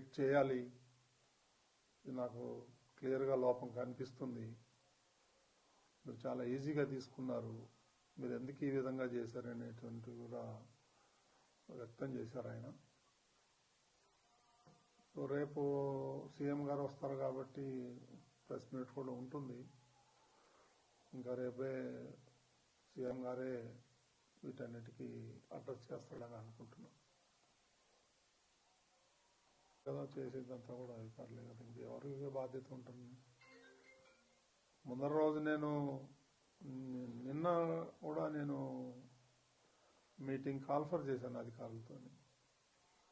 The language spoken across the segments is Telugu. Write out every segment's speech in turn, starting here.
ఎడిట్ చేయాలి, ఇది నాకు క్లియర్గా లోపం కనిపిస్తుంది, మీరు చాలా ఈజీగా తీసుకున్నారు, మీరు ఎందుకు ఈ విధంగా చేశారనేటువంటి కూడా వ్యక్తం చేశారు ఆయన. సో రేపు సీఎం గారు వస్తారు కాబట్టి ప్రెస్ మీట్ కూడా ఉంటుంది. ఇంకా రేపే సీఎం గారే వీటన్నిటికీ అడ్రస్ చేస్తాడని అనుకుంటున్నాం కదా. చేసేదంతా కూడా అధికారులే కదా, ఇంకెవరికి బాధ్యత ఉంటుంది. ముందర రోజు నిన్న కూడా నేను మీటింగ్ కాల్ఫర్ చేశాను అధికారులతో.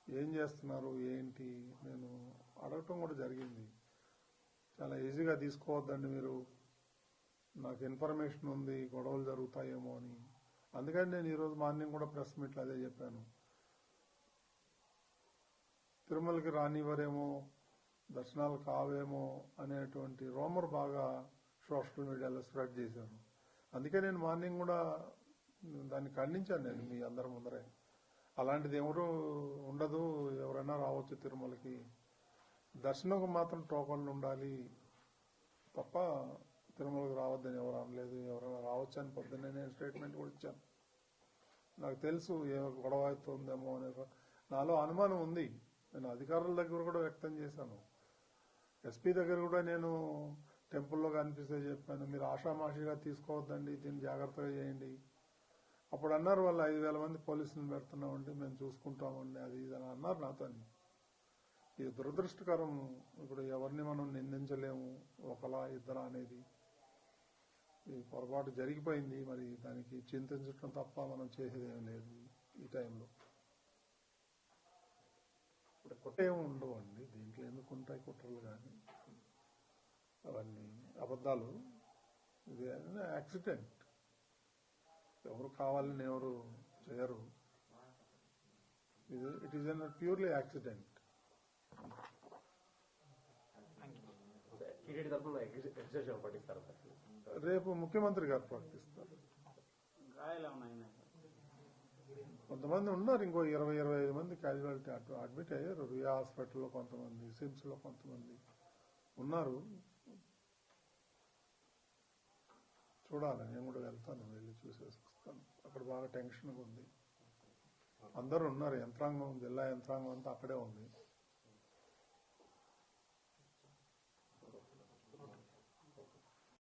ఏం చేస్తున్నారు ఏంటి నేను అడగటం కూడా జరిగింది. చాలా ఈజీగా తీసుకోవద్దండి మీరు, నాకు ఇన్ఫర్మేషన్ ఉంది గొడవలు జరుగుతాయేమో అని. అందుకని నేను ఈరోజు మార్నింగ్ కూడా ప్రెస్ మీట్లో అదే చెప్పాను. తిరుమలకి రానివ్వరేమో, దర్శనాలు కావేమో అనేటువంటి రూమర్ బాగా సోషల్ మీడియాలో స్ప్రెడ్ చేశారు. అందుకే నేను మార్నింగ్ కూడా దాన్ని ఖండించాను నేను మీ అందరి ముందరే. అలాంటిది ఎవరు ఉండదు, ఎవరైనా రావచ్చు తిరుమలకి, దర్శనంకు మాత్రం టోకన్లు ఉండాలి తప్ప తిరుమలకు రావద్దని ఎవరు అనలేదు. ఎవరైనా రావచ్చు అని పొద్దున్నే నేను స్టేట్మెంట్ కూడా ఇచ్చాను. నాకు తెలుసు ఏ గొడవ అవుతుందేమో అనే నాలో అనుమానం ఉంది. నేను అధికారుల దగ్గర కూడా వ్యక్తం చేశాను. ఎస్పీ దగ్గర కూడా నేను టెంపుల్లో కనిపిస్తే చెప్పాను, మీరు ఆషామాషిగా తీసుకోవద్దండి, దీన్ని జాగ్రత్తగా చేయండి. అప్పుడు అన్నారు వాళ్ళు 5,000 మంది పోలీసులను పెడుతున్నామండి, మేము చూసుకుంటామండి, అది ఇది అని అన్నారు నాతో. ఇది దురదృష్టకరం. ఇప్పుడు ఎవరిని మనం నిందించలేము, ఒకలా ఇద్దరా అనేది. ఈ పొరపాటు జరిగిపోయింది, మరి దానికి చింతించడం తప్ప మనం చేసేదేం లేదు ఈ టైంలో. ఇప్పుడు కుట్రేమి ఉండవండి దీంట్లో, ఎందుకు ఉంటాయి కుట్రలు కానీ అవన్నీ అబద్ధాలు. ఇది యాక్సిడెంట్, ఎవరు కావాలని ఎవరు చేయరు. It is an purely accident. రేపు ముఖ్యమంత్రి గారు ప్రకటిస్తారు. కొంతమంది ఉన్నారు, ఇంకో 20-25 మంది క్యాజువాలిటీ అడ్మిట్ అయ్యారు. రియా హాస్పిటల్లో కొంతమంది, సిమ్స్ లో కొంతమంది ఉన్నారు. చూడాలి, నేను కూడా వెళ్తాను, వెళ్ళి చూసేసి వస్తాను. అక్కడ బాగా టెన్షన్గా ఉంది, అందరూ ఉన్నారు, యంత్రాంగం, జిల్లా యంత్రాంగం అంతా అక్కడే ఉంది.